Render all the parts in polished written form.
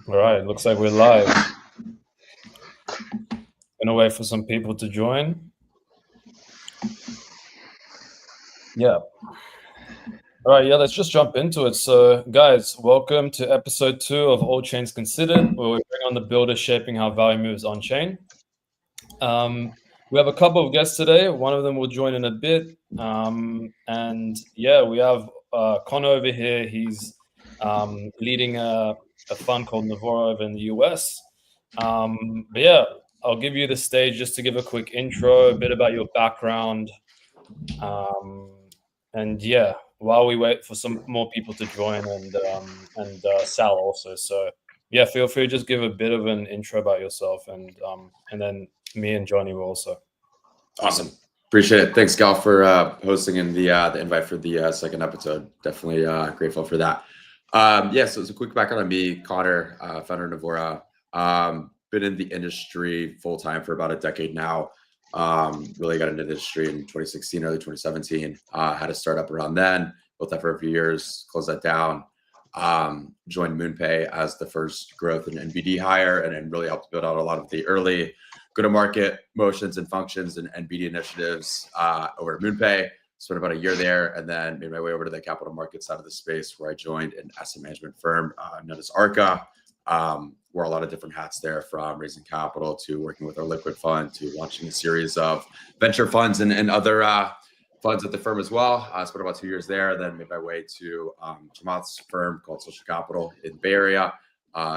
All right, looks like we're live. Gonna wait for some people to join. Yeah. All right, yeah, let's just jump into it. So, guys, welcome to episode 2 of All Chains Considered, where we bring on the builders shaping how value moves on chain. We have a couple of guests today. One of them will join in a bit. And yeah, we have Connor over here. He's leading a fund called Navora over in the US. But yeah, I'll give you the stage just to give a quick intro, a bit about your background. And yeah, while we wait for some more people to join and Sal also. So yeah, feel free to just give a bit of an intro about yourself, and then me and Johnny will also. Awesome. Appreciate it. Thanks, Gal, for hosting in the invite for the second episode. Definitely grateful for that. Yeah, so it's a quick background on me, Connor, founder of Navora. Been in the industry full time for about a decade now. Really got into the industry in 2016, early 2017. Had a startup around then, built that for a few years, closed that down. Joined MoonPay as the first growth and BD hire, and then really helped build out a lot of the early go-to-market motions and functions and BD initiatives over at MoonPay. Spent about a year there, and then made my way over to the capital market side of the space, where I joined an asset management firm known as Arca. Wore a lot of different hats there, from raising capital to working with our liquid fund to launching a series of venture funds and other funds at the firm as well. I spent about 2 years there, then made my way to Chamath's firm called Social Capital in the Bay Area.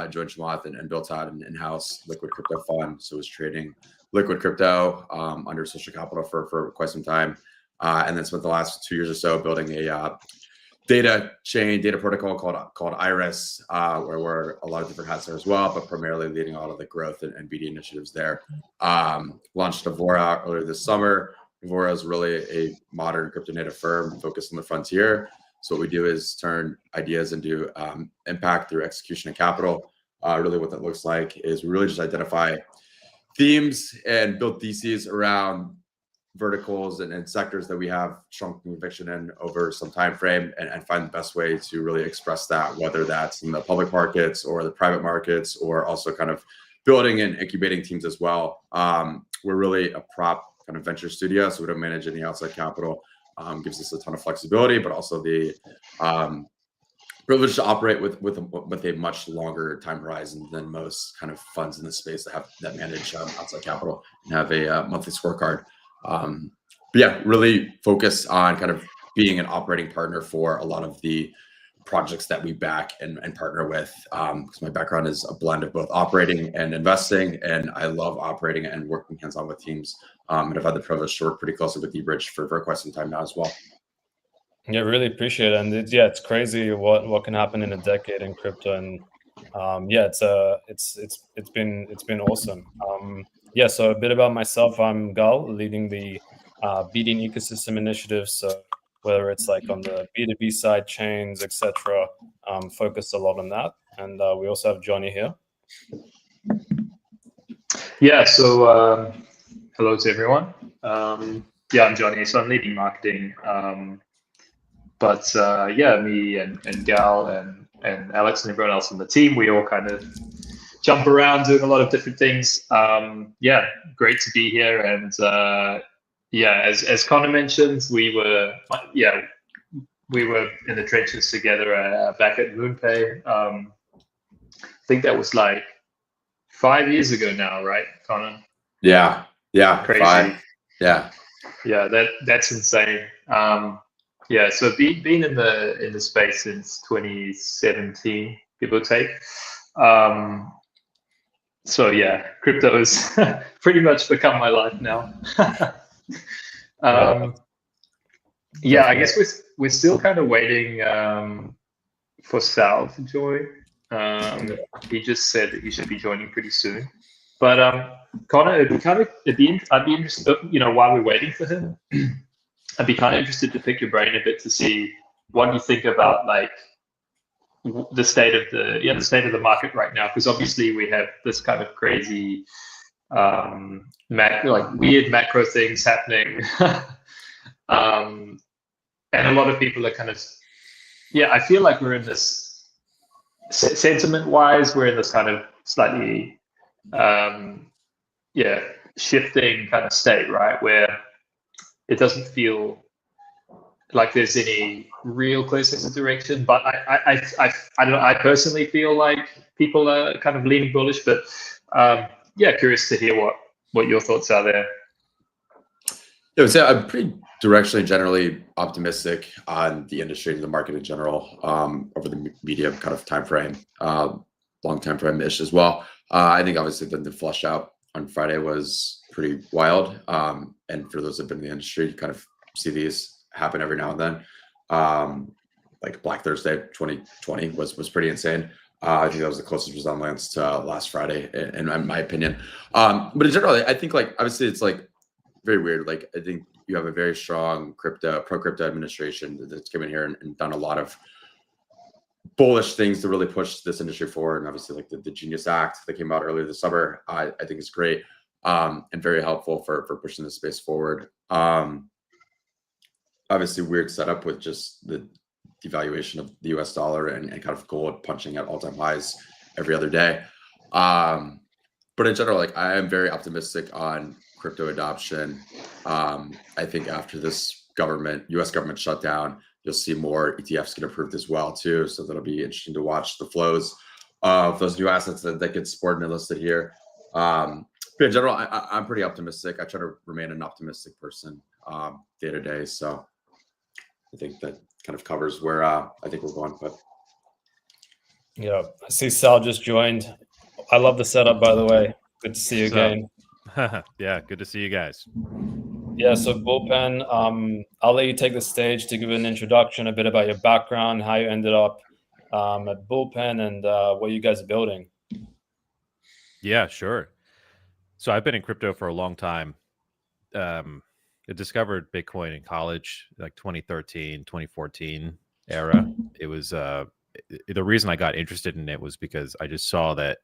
Joined Chamath and built out an in-house liquid crypto fund. So was trading liquid crypto under Social Capital for quite some time. And then spent the last 2 years or so building a data protocol called Iris, where we're a lot of different hats there as well, but primarily leading all of the growth and BD initiatives there. Launched Navora earlier this summer. Navora is really a modern crypto native firm focused on the frontier. So what we do is turn ideas into impact through execution and capital. Really what that looks like is we really just identify themes and build theses around verticals and sectors that we have strong conviction in over some time frame, and find the best way to really express that, whether that's in the public markets or the private markets, or also kind of building and incubating teams as well. We're really a prop kind of venture studio, so we don't manage any outside capital. Gives us a ton of flexibility, but also the privilege to operate with a much longer time horizon than most kind of funds in the space that manage outside capital and have a monthly scorecard. But yeah, really focus on kind of being an operating partner for a lot of the projects that we back and partner with, because my background is a blend of both operating and investing, and I love operating and working hands-on with teams. And I've had the privilege to work pretty closely with eBridge for quite some time now as well. Yeah, really appreciate it. And it's crazy what can happen in a decade in crypto. And yeah, it's been awesome. Yeah, so a bit about myself. I'm Gal, leading the BD ecosystem initiative. So whether it's like on the B2B side, chains, etc., focused a lot on that. And we also have Johnny here. Yeah, so hello to everyone. Yeah, I'm Johnny, so I'm leading marketing. But yeah, me and Gal and Alex and everyone else on the team, we all kind of jump around doing a lot of different things. Yeah, great to be here. And yeah, as Connor mentioned, we were in the trenches together back at MoonPay. I think that was like 5 years ago now, right, Connor? Yeah, crazy. 5. Yeah, that's insane. Yeah, so being in the space since 2017, give or take. So yeah, crypto has pretty much become my life now. Yeah, I guess we're still kind of waiting for Sal to join. He just said that he should be joining pretty soon. But Connor, I'd be interested, while we're waiting for him, I'd be kind of interested to pick your brain a bit to see what you think about like the state of the market right now, because obviously we have this kind of crazy weird macro things happening. And a lot of people are kind of, I feel like we're in this sentiment-wise, we're in this kind of slightly, shifting kind of state, right? Where it doesn't feel like there's any real clear sense of direction. But I don't know. I personally feel like people are kind of leaning bullish. But curious to hear what your thoughts are there. Yeah, so I'm pretty directionally, generally optimistic on the industry and the market in general over the medium kind of time frame, long time frame ish as well. I think obviously the flush out on Friday was pretty wild, and for those that have been in the industry, you kind of see these happen every now and then. Like Black Thursday 2020 was pretty insane. I think that was the closest resemblance to last Friday, in my opinion. But in general, I think like obviously it's like very weird. Like I think you have a very strong pro crypto administration that's come in here and done a lot of bullish things to really push this industry forward. And obviously like the Genius Act that came out earlier this summer, I think is great and very helpful for pushing the space forward. Obviously weird setup with just the devaluation of the US dollar and kind of gold punching at all-time highs every other day. But in general, like I am very optimistic on crypto adoption. I think after this US government shutdown, you'll see more ETFs get approved as well too. So that'll be interesting to watch the flows of those new assets that get supported and listed here. But in general, I'm pretty optimistic. I try to remain an optimistic person day to day. So I think that kind of covers where I think we're going. But yeah, I see Sal just joined. I love the setup, by the way. Good to see you again. Yeah, good to see you guys. Yeah, so Bullpen, I'll let you take the stage to give an introduction, a bit about your background, how you ended up at Bullpen, and what you guys are building. Yeah, sure. So I've been in crypto for a long time. I discovered Bitcoin in college, like 2013, 2014 era. It was the reason I got interested in it was because I just saw that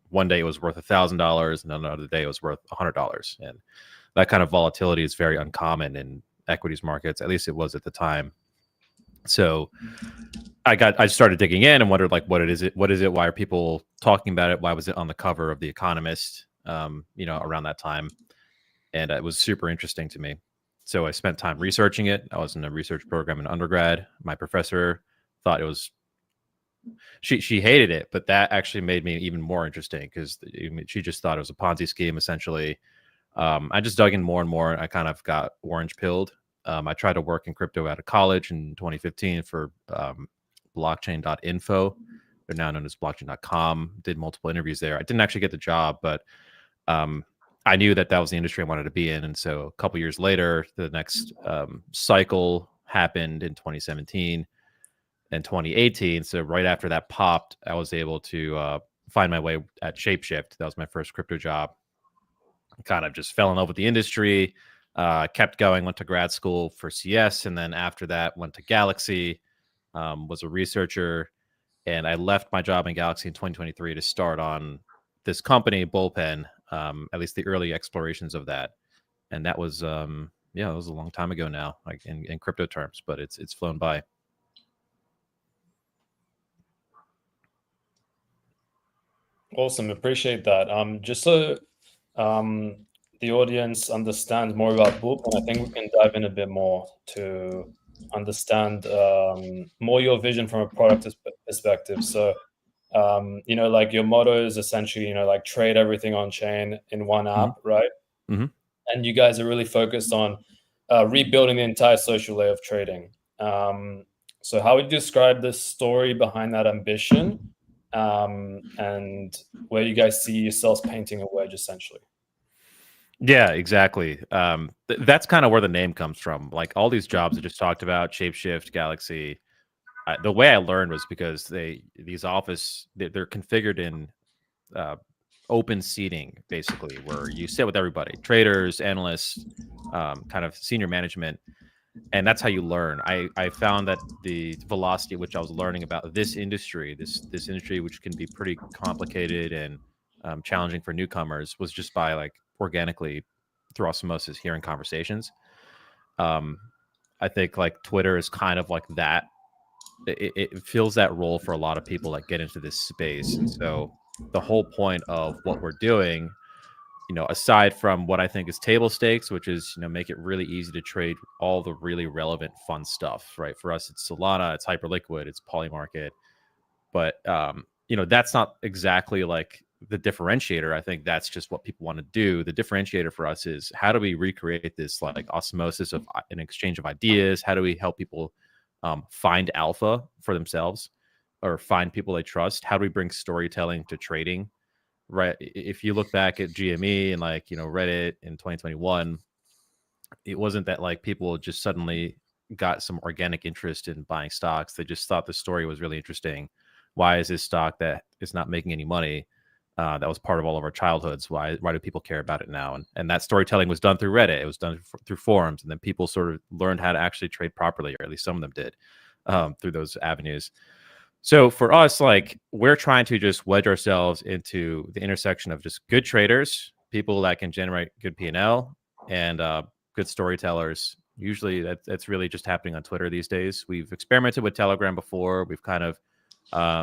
one day it was worth $1,000 and another day it was worth $100. And that kind of volatility is very uncommon in equities markets. At least it was at the time. So I started digging in and wondered like, what is it? Why are people talking about it? Why was it on the cover of The Economist, around that time? And it was super interesting to me. So I spent time researching it. I was in a research program in undergrad. My professor thought it was, she hated it, but that actually made me even more interesting because she just thought it was a Ponzi scheme, essentially. I just dug in more and more. I kind of got orange pilled. I tried to work in crypto out of college in 2015 for blockchain.info. They're now known as blockchain.com. Did multiple interviews there. I didn't actually get the job, but I knew that was the industry I wanted to be in. And so a couple years later, the next cycle happened in 2017 and 2018. So right after that popped, I was able to find my way at Shapeshift. That was my first crypto job. Kind of just fell in love with the industry, kept going, went to grad school for CS. And then after that, went to Galaxy, was a researcher. And I left my job in Galaxy in 2023 to start on this company, Bullpen, at least the early explorations of that. And that was, it was a long time ago now, like in crypto terms, but it's flown by. Awesome. Appreciate that. Just so the audience understands more about Bullpen, I think we can dive in a bit more to understand more your vision from a product perspective. So, like your motto is essentially, like trade everything on chain in one app, right? Mm-hmm. And you guys are really focused on rebuilding the entire social layer of trading. So how would you describe the story behind that ambition and where you guys see yourselves painting a wedge, essentially? Yeah, exactly. That's kind of where the name comes from. Like all these jobs I just talked about, Shapeshift, Galaxy. The way I learned was because they're configured in open seating, basically, where you sit with everybody, traders, analysts, kind of senior management, and that's how you learn. I found that the velocity at which I was learning about this industry, this industry, which can be pretty complicated and challenging for newcomers, was just by like organically through osmosis hearing conversations. I think like Twitter is kind of like that it fills that role for a lot of people that get into this space. And so the whole point of what we're doing, aside from what I think is table stakes, which is, make it really easy to trade all the really relevant fun stuff, right? For us, it's Solana, it's Hyperliquid, it's Polymarket. But, that's not exactly like the differentiator. I think that's just what people want to do. The differentiator for us is, how do we recreate this like osmosis of an exchange of ideas? How do we help people find alpha for themselves or find people they trust? How do we bring storytelling to trading? Right. If you look back at GME and Reddit in 2021, it wasn't that like people just suddenly got some organic interest in buying stocks. They just thought the story was really interesting. Why is this stock that is not making any money? That was part of all of our childhoods. Why do people care about it now? And that storytelling was done through Reddit. It was done through forums, and then people sort of learned how to actually trade properly, or at least some of them did, through those avenues. So for us, like, we're trying to just wedge ourselves into the intersection of just good traders, people that can generate good P&L, and good storytellers. Usually that's really just happening on Twitter these days. We've experimented with Telegram before. We've kind of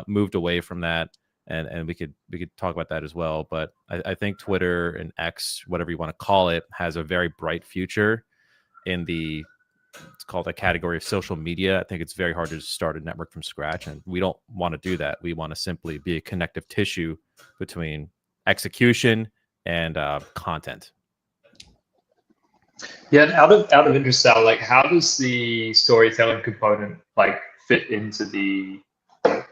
moved away from that. And we could talk about that as well. But I think Twitter and X, whatever you want to call it, has a very bright future in it's called a category of social media. I think it's very hard to just start a network from scratch. And we don't want to do that. We want to simply be a connective tissue between execution and content. Yeah, and out of interest, Sal, like, how does the storytelling component like fit into the?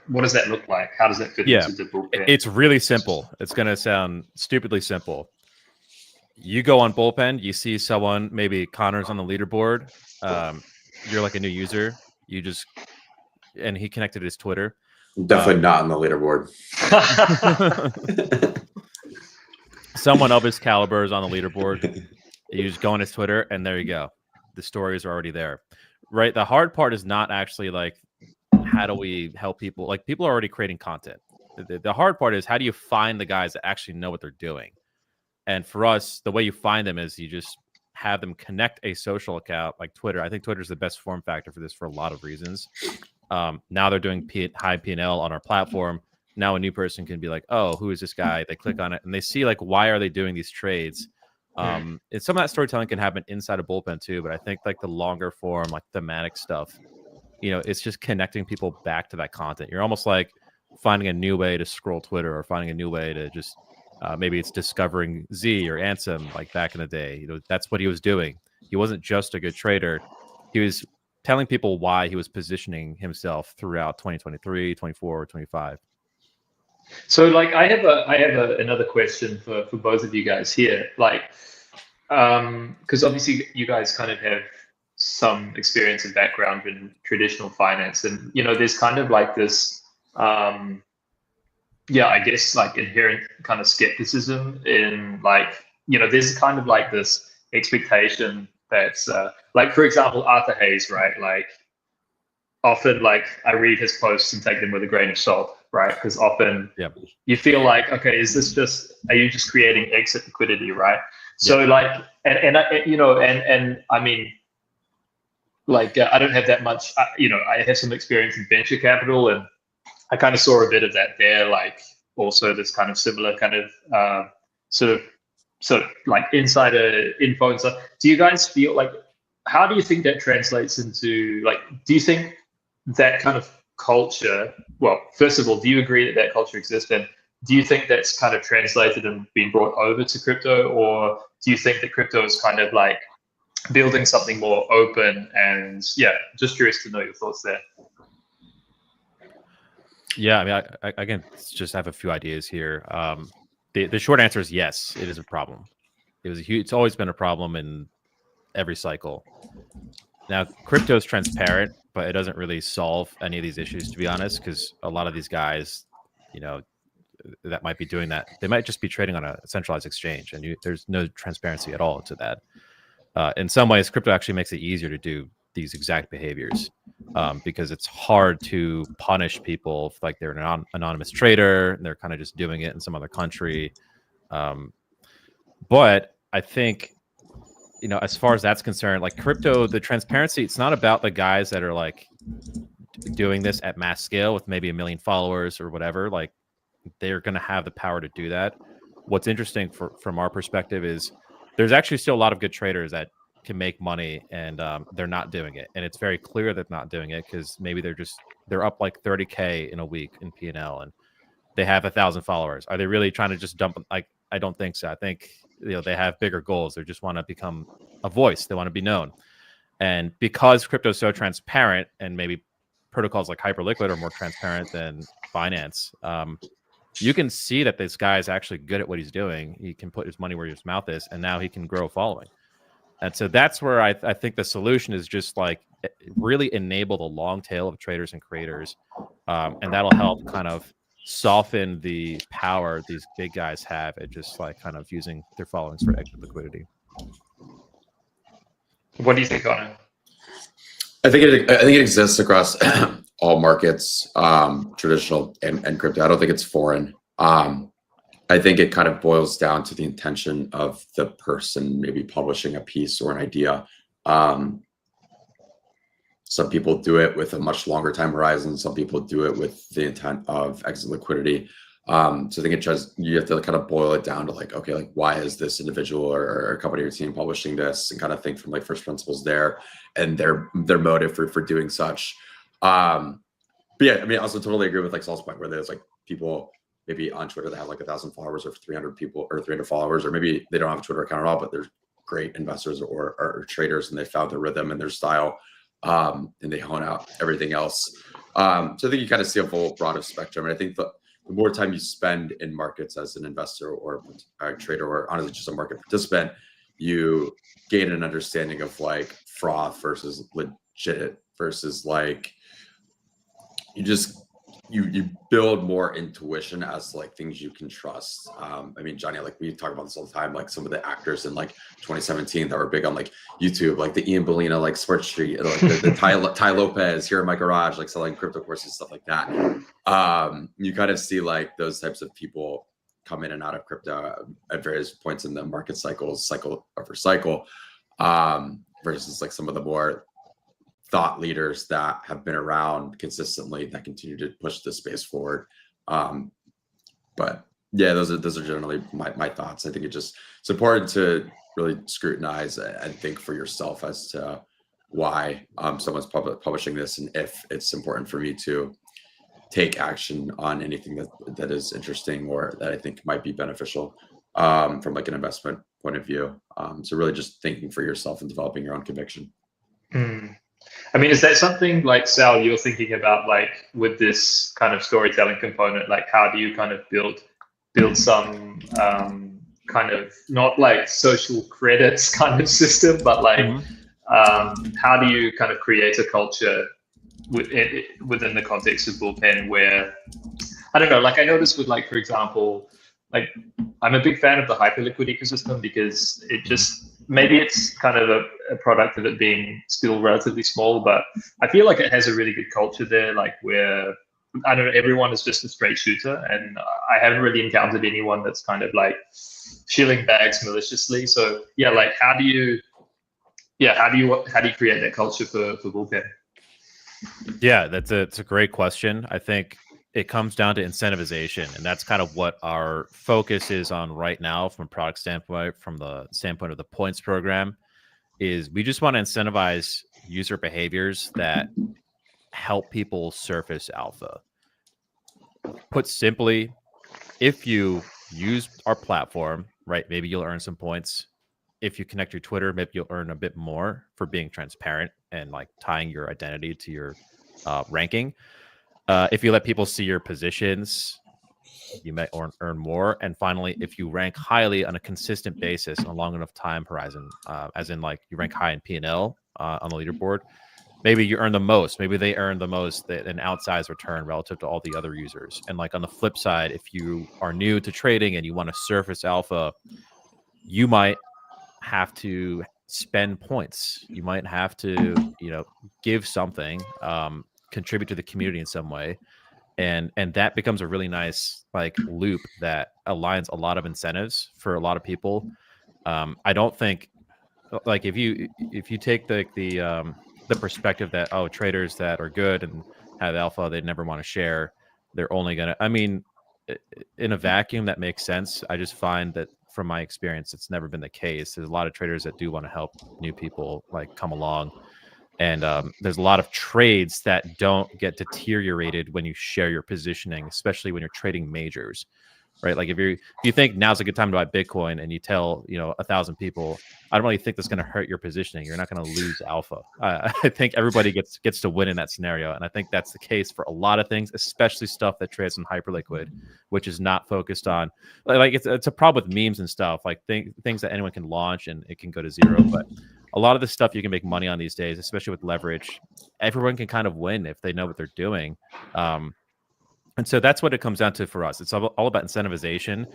What does that look like? How does that fit into the Bullpen? It's really simple. It's going to sound stupidly simple. You go on Bullpen, you see someone, maybe Connor's on the leaderboard. You're like a new user. And he connected his Twitter. Definitely not on the leaderboard. Someone of his caliber is on the leaderboard. You just go on his Twitter, and there you go. The stories are already there, right? The hard part is not actually like, how do we help people? Like, people are already creating content. The hard part is, how do you find the guys that actually know what they're doing? And for us, the way you find them is you just have them connect a social account like Twitter. I think Twitter is the best form factor for this for a lot of reasons. Now they're doing high P&L on our platform. Now a new person can be like, oh, who is this guy? They click on it and they see like, why are they doing these trades? And some of that storytelling can happen inside a Bullpen too, but I think like the longer form, like thematic stuff, it's just connecting people back to that content. You're almost like finding a new way to scroll Twitter, or finding a new way to just maybe it's discovering Z or Ansem like back in the day. That's what he was doing. He wasn't just a good trader. He was telling people why he was positioning himself throughout 2023, 24, 25. So like I have another question for both of you guys here. Like, because obviously you guys kind of have some experience and background in traditional finance, and there's kind of like this I guess like inherent kind of skepticism in like, there's kind of like this expectation that's like, for example, Arthur Hayes, right? Like, often like I read his posts and take them with a grain of salt, right? Because often you feel like, okay, are you just creating exit liquidity, right? So like, and I mean, like, I don't have that much, I have some experience in venture capital, and I kind of saw a bit of that there, like also this kind of similar kind of sort of like insider info and stuff. Do you guys feel like, how do you think that translates into, like, do you think that kind of culture, well, first of all, do you agree that culture exists? And do you think that's kind of translated and been brought over to crypto? Or do you think that crypto is kind of like building something more open? And just curious to know your thoughts there. Yeah, I mean, I can just have a few ideas here. The short answer is yes, it is a problem. It's always been a problem in every cycle. Now, crypto is transparent, but it doesn't really solve any of these issues, to be honest, because a lot of these guys, that might be doing that, they might just be trading on a centralized exchange, and there's no transparency at all to that. In some ways, crypto actually makes it easier to do these exact behaviors, because it's hard to punish people if, like, they're an anonymous trader and they're kind of just doing it in some other country. But I think, as far as that's concerned, like crypto, the transparency, it's not about the guys that are like doing this at mass scale with maybe 1 million followers or whatever, like they're going to have the power to do that. What's interesting from our perspective is there's actually still a lot of good traders that can make money, and they're not doing it. And it's very clear they're not doing it because maybe they're up like 30K in a week in P&L, and they have 1,000 followers. Are they really trying to just dump? Like, I don't think so. I think they have bigger goals. They just want to become a voice. They want to be known. And because crypto is so transparent, and maybe protocols like Hyperliquid are more transparent than Binance, you can see that this guy is actually good at what he's doing. He can put his money where his mouth is, and now he can grow a following. And so that's where I think the solution is just like really enable the long tail of traders and creators, and that'll help kind of soften the power these big guys have at just like kind of using their followings for extra liquidity. What do you think, Connor? I think it exists across all markets, traditional and crypto. I don't think it's foreign. I think it kind of boils down to the intention of the person maybe publishing a piece or an idea. Some people do it with a much longer time horizon. Some people do it with the intent of exit liquidity. So I think you have to kind of boil it down to like, okay, like why is this individual or a company or team publishing this, and kind of think from like first principles there and their motive for doing such. But yeah, I mean, I also totally agree with like Saul's point where there's like people maybe on Twitter that have like 1,000 followers or 300 people or 300 followers, or maybe they don't have a Twitter account at all, but they're great investors or traders, and they found their rhythm and their style, and they hone out everything else. So I think you kind of see a full broad spectrum. And I think the more time you spend in markets as an investor or a trader, or honestly just a market participant, you gain an understanding of like froth versus legit versus like you build more intuition as like things you can trust. I mean, Johnny, like we talk about this all the time, like some of the actors in like 2017 that were big on like YouTube, like the Ian Bellina, like Sports Street, like the Ty Lopez here in my garage, like selling crypto courses, stuff like that. You kind of see like those types of people come in and out of crypto at various points in the market cycle over cycle, versus like some of the more thought leaders that have been around consistently that continue to push the space forward. But yeah, those are generally my thoughts. I think it's important to really scrutinize and think for yourself as to why someone's publishing this, and if it's important for me to take action on anything that is interesting or that I think might be beneficial from like an investment point of view. So really just thinking for yourself and developing your own conviction. I mean, is that something like, Sal, you're thinking about, like with this kind of storytelling component, like how do you kind of build some kind of not like social credits kind of system, but like how do you kind of create a culture within the context of Bullpen where, I don't know, like I noticed with like, for example, like I'm a big fan of the Hyperliquid ecosystem because it just, maybe it's kind of a product of it being still relatively small, but I feel like it has a really good culture there, like where, I don't know, everyone is just a straight shooter, and I haven't really encountered anyone that's kind of like shilling bags maliciously. So yeah, like how do you create that culture for Bullpen? Yeah, it's a great question. I think it comes down to incentivization, and that's kind of what our focus is on right now from a product standpoint, from the standpoint of the points program, is we just want to incentivize user behaviors that help people surface alpha. Put simply, if you use our platform, right, maybe you'll earn some points. If you connect your Twitter, maybe you'll earn a bit more for being transparent and like tying your identity to your ranking. If you let people see your positions, you might earn more. And finally, if you rank highly on a consistent basis on a long enough time horizon, as in like you rank high in P&L on the leaderboard, maybe you earn the most. Maybe they earn the most, an outsized return relative to all the other users. And like on the flip side, if you are new to trading and you want to surface alpha, you might have to spend points. You might have to, give something, contribute to the community in some way, and that becomes a really nice like loop that aligns a lot of incentives for a lot of people. I don't think like if you take the perspective that traders that are good and have alpha they'd never want to share. They're only going to, I mean, in a vacuum, that makes sense. I just find that from my experience, it's never been the case. There's a lot of traders that do want to help new people like come along. And there's a lot of trades that don't get deteriorated when you share your positioning, especially when you're trading majors, right? Like if you think now's a good time to buy Bitcoin and you tell 1,000 people, I don't really think that's going to hurt your positioning. You're not going to lose alpha. I think everybody gets to win in that scenario, and I think that's the case for a lot of things, especially stuff that trades in Hyperliquid, which is not focused on like it's a problem with memes and stuff, like things that anyone can launch and it can go to zero, but a lot of the stuff you can make money on these days, especially with leverage, everyone can kind of win if they know what they're doing. And so that's what it comes down to for us. It's all about incentivization.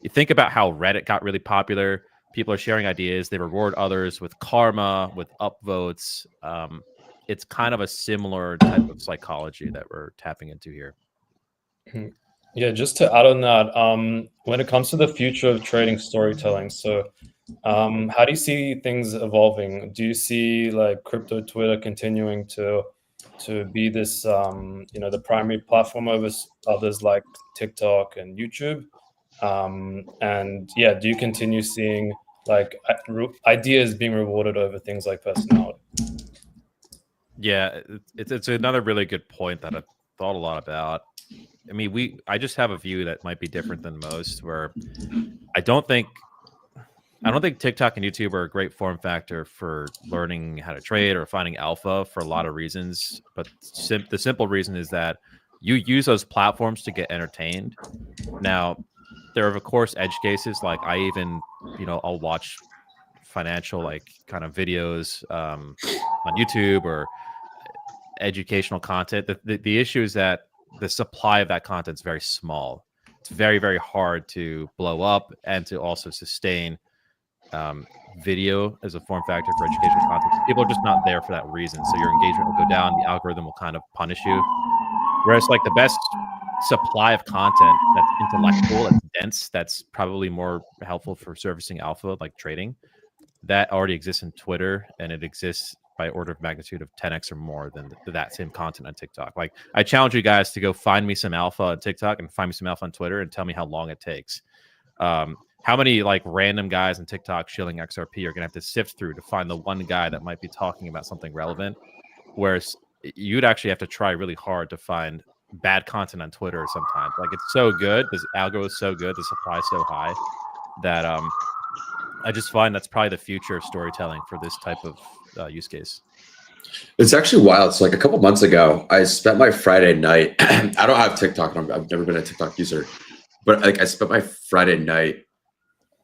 You think about how Reddit got really popular. People are sharing ideas. They reward others with karma, with upvotes. It's kind of a similar type of psychology that we're tapping into here. Yeah, just to add on that, when it comes to the future of trading storytelling, so how do you see things evolving? Do you see like crypto Twitter continuing to be this, the primary platform over others like TikTok and YouTube? And yeah, do you continue seeing like ideas being rewarded over things like personality? Yeah, it's another really good point that I've thought a lot about. I mean, I just have a view that might be different than most, where I don't think TikTok and YouTube are a great form factor for learning how to trade or finding alpha for a lot of reasons. But the simple reason is that you use those platforms to get entertained. Now, there are, of course, edge cases. Like I even, I'll watch financial like kind of videos on YouTube or educational content. The issue is that the supply of that content is very small. It's very, very hard to blow up and to also sustain video as a form factor for educational content. People are just not there for that reason. So your engagement will go down. The algorithm will kind of punish you. Whereas like the best supply of content that's intellectual, that's dense, that's probably more helpful for servicing alpha, like trading, that already exists in Twitter, and it exists by order of magnitude of 10x or more than that same content on TikTok. Like I challenge you guys to go find me some alpha on TikTok and find me some alpha on Twitter and tell me how long it takes. How many like random guys on TikTok shilling XRP are gonna have to sift through to find the one guy that might be talking about something relevant? Whereas you'd actually have to try really hard to find bad content on Twitter sometimes. Like it's so good, this algo is so good, the supply is so high that I just find that's probably the future of storytelling for this type of use case. It's actually wild. So like a couple months ago, I spent my Friday night. I don't have TikTok. I've never been a TikTok user, but like I spent my Friday night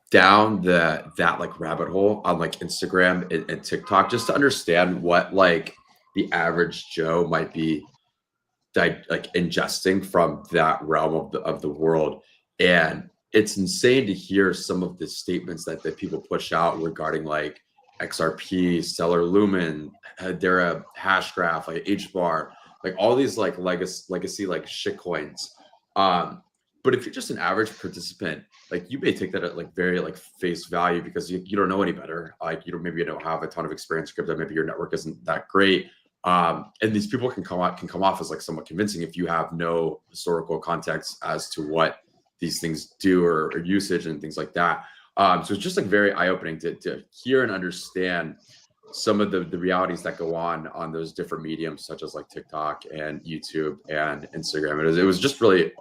down that like rabbit hole on like Instagram and TikTok just to understand what like the average Joe might be like ingesting from that realm of the world. And it's insane to hear some of the statements that people push out regarding like XRP, Stellar Lumen, Hedera, Hashgraph, like HBAR, like all these like legacy like shitcoins. But if you're just an average participant, like you may take that at like very like face value because you don't know any better. Like maybe you don't have a ton of experience in crypto. Maybe your network isn't that great. And these people can come off as like somewhat convincing if you have no historical context as to what these things do or usage and things like that. So it's just like very eye-opening to hear and understand some of the realities that go on those different mediums, such as like TikTok and YouTube and Instagram. It was just really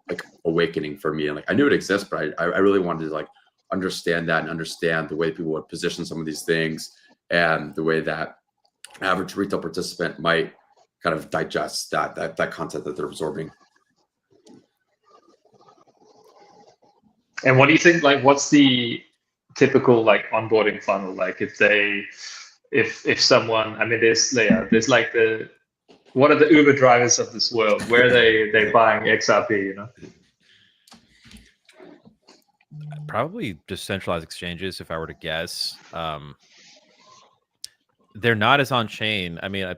like awakening for me. And like I knew it exists, but I really wanted to like understand that and understand the way people would position some of these things and the way that average retail participant might kind of digest that content that they're absorbing. And what do you think, like, what's the typical like onboarding funnel? Like if someone, I mean, there's like what are the Uber drivers of this world? Where are they buying XRP, Probably just centralized exchanges, if I were to guess. They're not as on chain. I mean,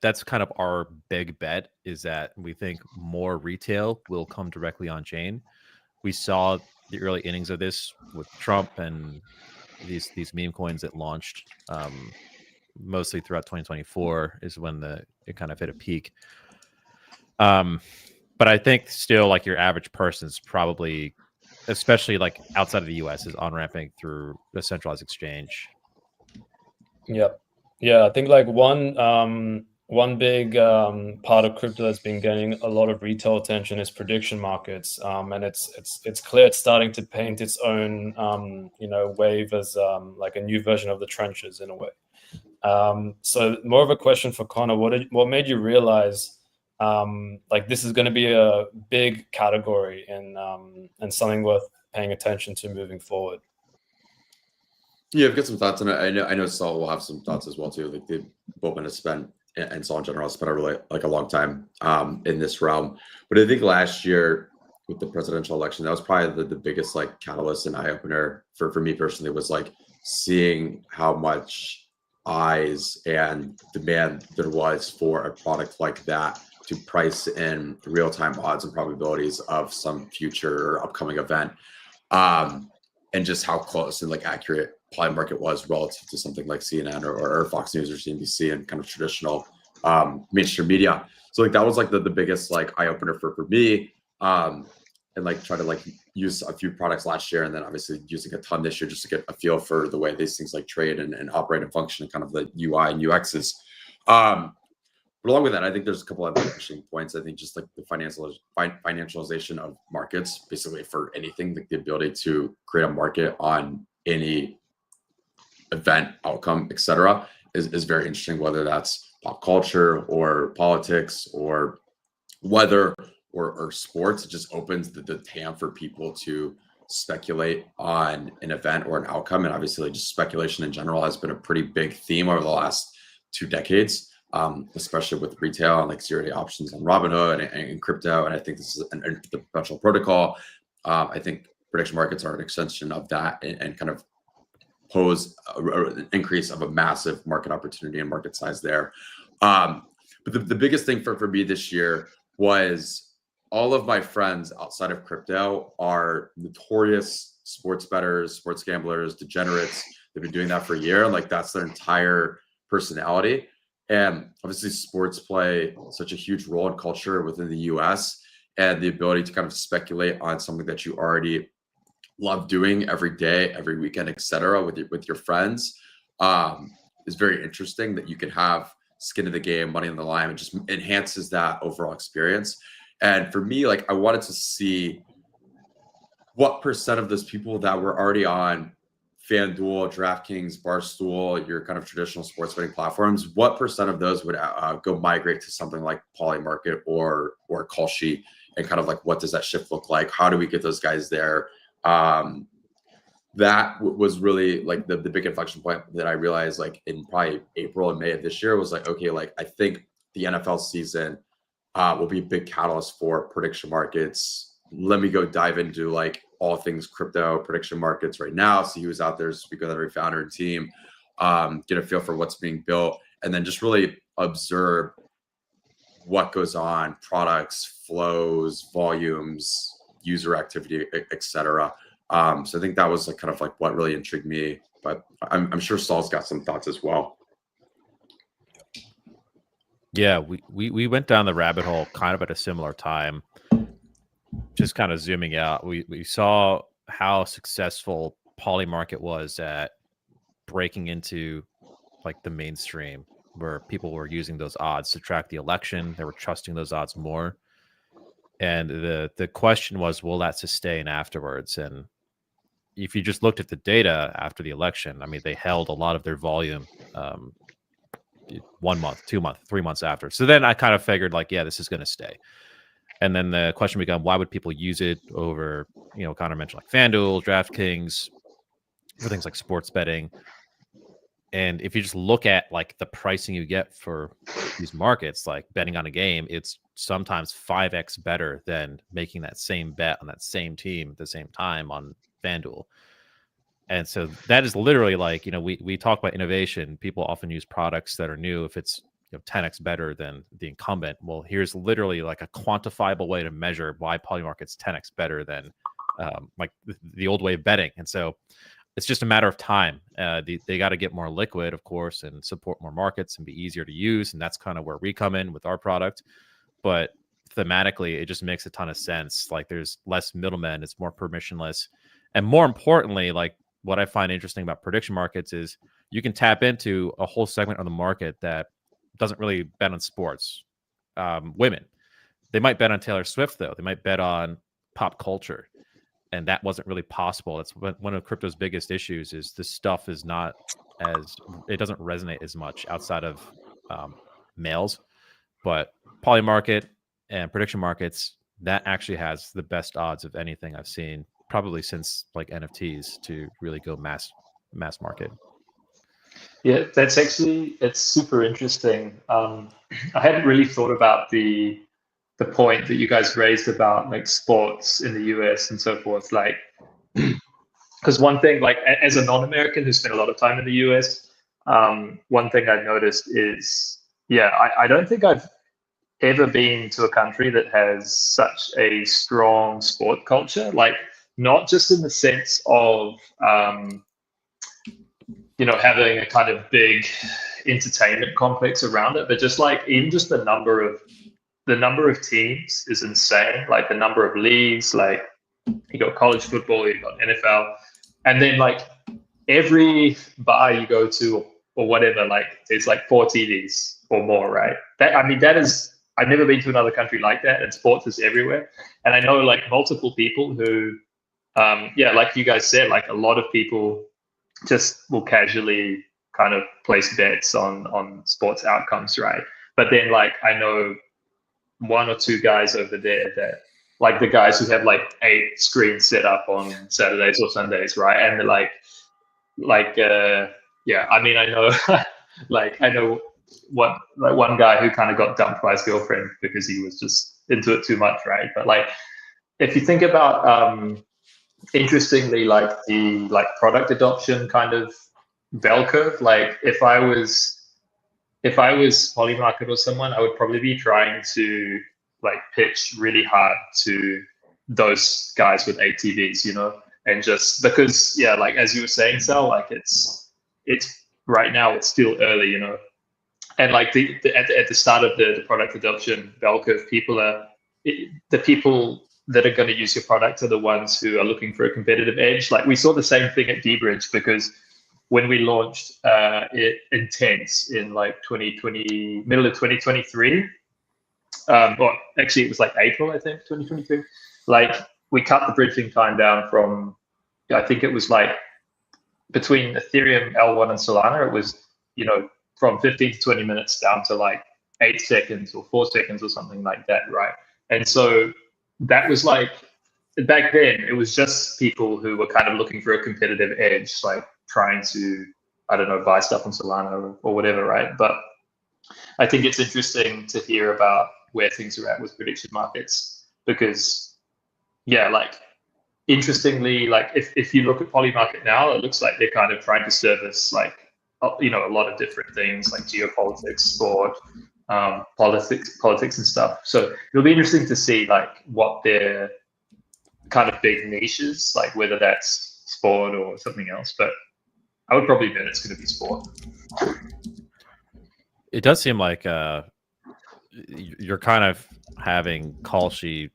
that's kind of our big bet, is that we think more retail will come directly on chain. We saw the early innings of this with Trump and these meme coins that launched mostly throughout 2024 is when it kind of hit a peak. But I think still like your average person is probably, especially like outside of the US, is on-ramping through a centralized exchange. Yep. Yeah, I think like one big part of crypto that's been gaining a lot of retail attention is prediction markets, and it's clear it's starting to paint its own wave as like a new version of the trenches in a way. So more of a question for Connor: what made you realize like this is going to be a big category and something worth paying attention to moving forward? Yeah, I've got some thoughts, and I know Saul will have some thoughts as well too. Like they've both been spent, and Saul in general has spent a really like a long time in this realm. But I think last year with the presidential election, that was probably the biggest like catalyst and eye opener for me personally, was like seeing how much eyes and demand there was for a product like that to price in real-time odds and probabilities of some future or upcoming event. And just how close and like accurate Polymarket was relative to something like CNN or Fox News or CNBC and kind of traditional mainstream media. So like that was like the biggest like eye opener for me. And like try to like use a few products last year, and then obviously using a ton this year just to get a feel for the way these things like trade and operate and function and kind of the UI and UXs. But along with that, I think there's a couple of interesting points. I think just like the financialization of markets, basically for anything, like the ability to create a market on any event, outcome, etc., is very interesting, whether that's pop culture or politics or weather or sports. It just opens the TAM for people to speculate on an event or an outcome. And obviously just speculation in general has been a pretty big theme over the last 2 decades. Especially with retail and like zero-day options on Robinhood and crypto. And I think this is the perpetual protocol. I think prediction markets are an extension of that and kind of pose an increase of a massive market opportunity and market size there. But the biggest thing for me this year was all of my friends outside of crypto are notorious sports bettors, sports gamblers, degenerates. They've been doing that for a year. Like that's their entire personality. And obviously sports play such a huge role in culture within the US, and the ability to kind of speculate on something that you already love doing every day, every weekend, etc., with your friends is very interesting. That you can have skin in the game, money on the line. It just enhances that overall experience. And for me, like I wanted to see what percent of those people that were already on FanDuel, DraftKings, Barstool, your kind of traditional sports betting platforms, what percent of those would go migrate to something like Polymarket or Kalshi, and kind of like what does that shift look like? How do we get those guys there? That was really like the big inflection point that I realized like in probably April and May of this year was like, okay, like I think the NFL season will be a big catalyst for prediction markets. Let me go dive into like all things crypto prediction markets right now. See who's out there, speak with every founder and team, get a feel for what's being built, and then just really observe what goes on, products, flows, volumes, user activity, etc. So I think that was like kind of like what really intrigued me, but I'm sure Saul's got some thoughts as well. Yeah, we went down the rabbit hole kind of at a similar time. Just kind of zooming out, we saw how successful Polymarket was at breaking into like the mainstream, where people were using those odds to track the election. They were trusting those odds more. And the question was, will that sustain afterwards? And if you just looked at the data after the election, I mean, they held a lot of their volume 1 month, 2 months, 3 months after. So then I kind of figured like, yeah, this is going to stay. And then the question became, why would people use it over, Connor mentioned like FanDuel, DraftKings, for things like sports betting. And if you just look at like the pricing you get for these markets, like betting on a game, it's sometimes 5x better than making that same bet on that same team at the same time on FanDuel. And so that is literally like, we talk about innovation. People often use products that are new if it's 10x better than the incumbent. Well, here's literally like a quantifiable way to measure why Polymarket's 10x better than like the old way of betting. And so it's just a matter of time. They got to get more liquid, of course, and support more markets and be easier to use. And that's kind of where we come in with our product. But thematically, it just makes a ton of sense. Like there's less middlemen, it's more permissionless. And more importantly, like what I find interesting about prediction markets is you can tap into a whole segment of the market that doesn't really bet on sports. Women, they might bet on Taylor Swift, though. They might bet on pop culture. And that wasn't really possible. That's one of crypto's biggest issues is this stuff is not as, it doesn't resonate as much outside of males. But poly market and prediction markets, that actually has the best odds of anything I've seen, probably since like NFTs to really go mass market. Yeah, it's super interesting. I hadn't really thought about the point that you guys raised about like sports in the US and so forth. Like, because one thing, like as a non-American who spent a lot of time in the US, one thing I've noticed is, I don't think I've ever been to a country that has such a strong sport culture. Like, not just in the sense of having a kind of big entertainment complex around it, but just like even just the number of teams is insane. Like the number of leagues, like you got college football, you got NFL, and then like every bar you go to or whatever, like there's like 4 TVs or more, right? That is, I've never been to another country like that, and sports is everywhere. And I know like multiple people who, like you guys said, like a lot of people just will casually kind of place bets on sports outcomes, right? But then like I know 1 or 2 guys over there that like the guys who have like 8 screens set up on Saturdays or Sundays, right? And they're like I know I know one guy who kind of got dumped by his girlfriend because he was just into it too much, right? But like if you think about interestingly, like the product adoption kind of bell curve, like if I was Polymarket or someone, I would probably be trying to like pitch really hard to those guys with 8 TVs, and just because, like as you were saying, Sal, like it's right now it's still early, and like at the start of the product adoption bell curve, the people that are going to use your product are the ones who are looking for a competitive edge. Like we saw the same thing at dBridge, because when we launched Intense in like middle of 2023, or actually it was like April, I think, 2023. Like we cut the bridging time down from, I think it was like between Ethereum, L1 and Solana, it was, from 15 to 20 minutes down to like 8 seconds or 4 seconds or something like that, right? And so that was like, back then, it was just people who were kind of looking for a competitive edge, like trying to, I don't know, buy stuff on Solana or whatever, right? But I think it's interesting to hear about where things are at with prediction markets, because, like, interestingly, like if you look at Polymarket now, it looks like they're kind of trying to service like, a lot of different things like geopolitics, sport, politics and stuff. So it'll be interesting to see like what their kind of big niches, like whether that's sport or something else. But I would probably bet it's going to be sport. It does seem like you're kind of having Kalshi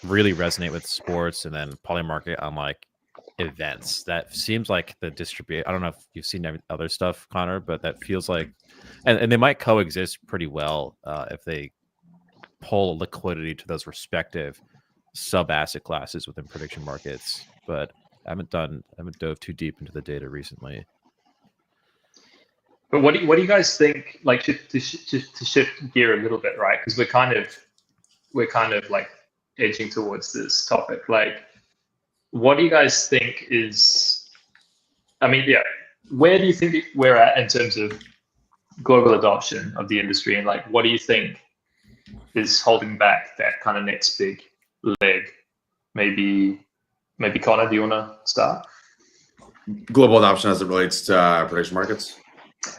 really resonate with sports, and then Polymarket on like events. That seems like the distribute. I don't know if you've seen other stuff, Connor, but that feels like, and they might coexist pretty well if they pull liquidity to those respective sub asset classes within prediction markets. But I haven't dove too deep into the data recently. But what do you guys think? Like to shift gear a little bit, right? Because we're kind of like edging towards this topic. Like, what do you guys think is? I mean, where do you think we're at in terms of global adoption of the industry, and like, what do you think is holding back that kind of next big leg? Maybe Connor, do you want to start? Global adoption as it relates to prediction markets?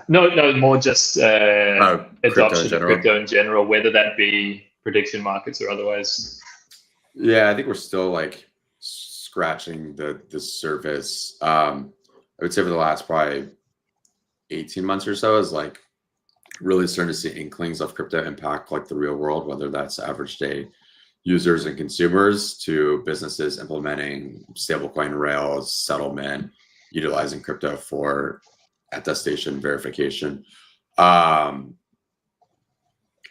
No, more just adoption of crypto in general, whether that be prediction markets or otherwise. Yeah, I think we're still like scratching the surface. I would say for the last probably 18 months or so is like really starting to see inklings of crypto impact like the real world, whether that's average day users and consumers to businesses implementing stablecoin rails, settlement, utilizing crypto for attestation verification.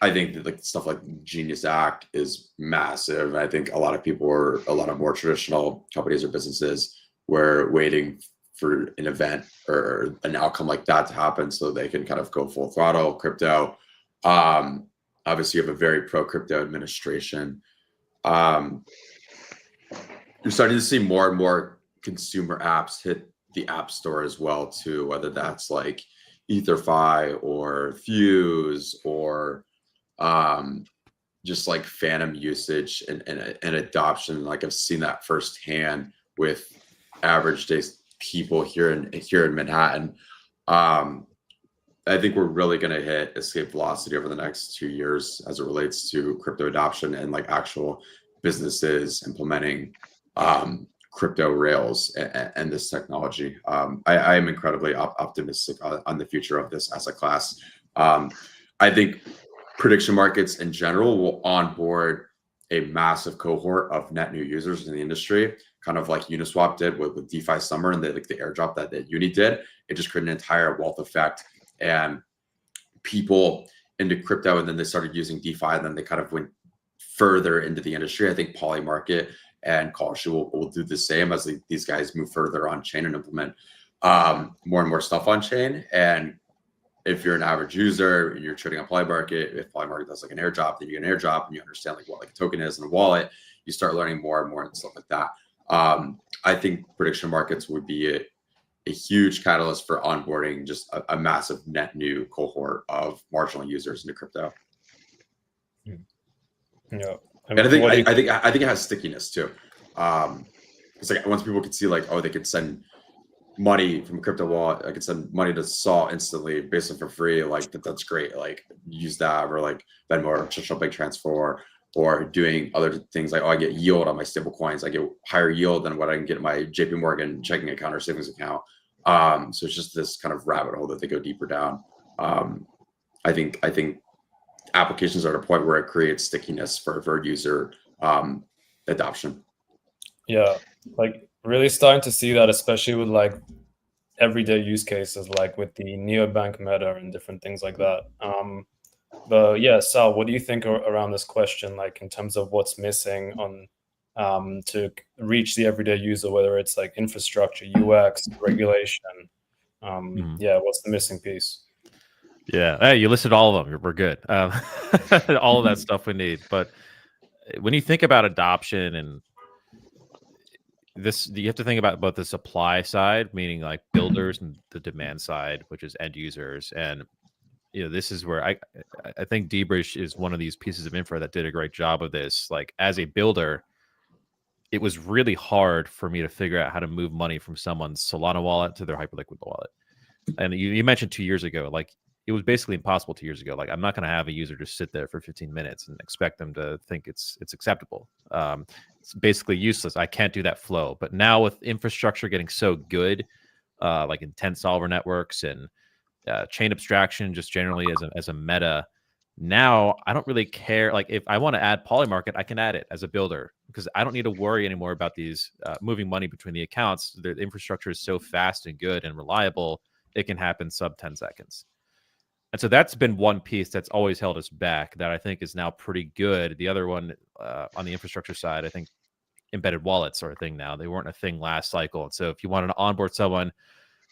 I think that like stuff like Genius Act is massive. I think a lot of more traditional companies or businesses were waiting for an event or an outcome like that to happen so they can kind of go full throttle crypto. Obviously, you have a very pro crypto administration. You're starting to see more and more consumer apps hit the app store as well too, whether that's like EtherFi or Fuse or just like phantom usage and adoption. Like I've seen that firsthand with average day people here in Manhattan. I think we're really going to hit escape velocity over the next 2 years as it relates to crypto adoption and like actual businesses implementing crypto rails and this technology. I am incredibly optimistic on the future of this asset class. I think prediction markets in general will onboard a massive cohort of net new users in the industry, kind of like Uniswap did with DeFi Summer and the airdrop that Uni did. It just created an entire wealth effect and people into crypto, and then they started using DeFi, and then they kind of went further into the industry. I think Polymarket and Kalshi will do the same as these guys move further on chain and implement more and more stuff on chain. And if you're an average user, you're trading on Polymarket. If Polymarket does like an airdrop, then you get an airdrop, and you understand like what like a token is and a wallet. You start learning more and more and stuff like that. I think prediction markets would be a huge catalyst for onboarding just a massive net new cohort of marginal users into crypto. Yeah, and I think it has stickiness too. It's like once people can see like, oh, they could send money from a crypto wallet, I could send money to Sol instantly, basically for free. Like that's great. Like use that, or like Venmo or traditional bank transfer, or doing other things like, oh, I get yield on my stable coins. I get higher yield than what I can get in my JP Morgan checking account or savings account. So it's just this kind of rabbit hole that they go deeper down. I think applications are at a point where it creates stickiness for user adoption. Yeah, like really starting to see that, especially with like everyday use cases, like with the neobank meta and different things like that. But yeah, Sal, what do you think around this question, like in terms of what's missing on to reach the everyday user, whether it's like infrastructure, UX, regulation? Yeah, what's the missing piece? Yeah, hey, you listed all of them. We're good. All of that stuff we need. But when you think about adoption and this, you have to think about both the supply side, meaning like builders, and the demand side, which is end users. And this is where I think Debridge is one of these pieces of infra that did a great job of this. Like as a builder, it was really hard for me to figure out how to move money from someone's Solana wallet to their Hyperliquid wallet. And you mentioned 2 years ago, like it was basically impossible 2 years ago. Like I'm not going to have a user just sit there for 15 minutes and expect them to think it's acceptable. It's basically useless. I can't do that flow. But now with infrastructure getting so good, like intent solver networks and chain abstraction, just generally as a meta, now I don't really care. Like if I want to add Polymarket, I can add it as a builder because I don't need to worry anymore about these moving money between the accounts. The infrastructure is so fast and good and reliable, it can happen sub 10 seconds. And so that's been one piece that's always held us back that I think is now pretty good. The other one on the infrastructure side, I think embedded wallets are a thing now. They weren't a thing last cycle. And so if you wanted to onboard someone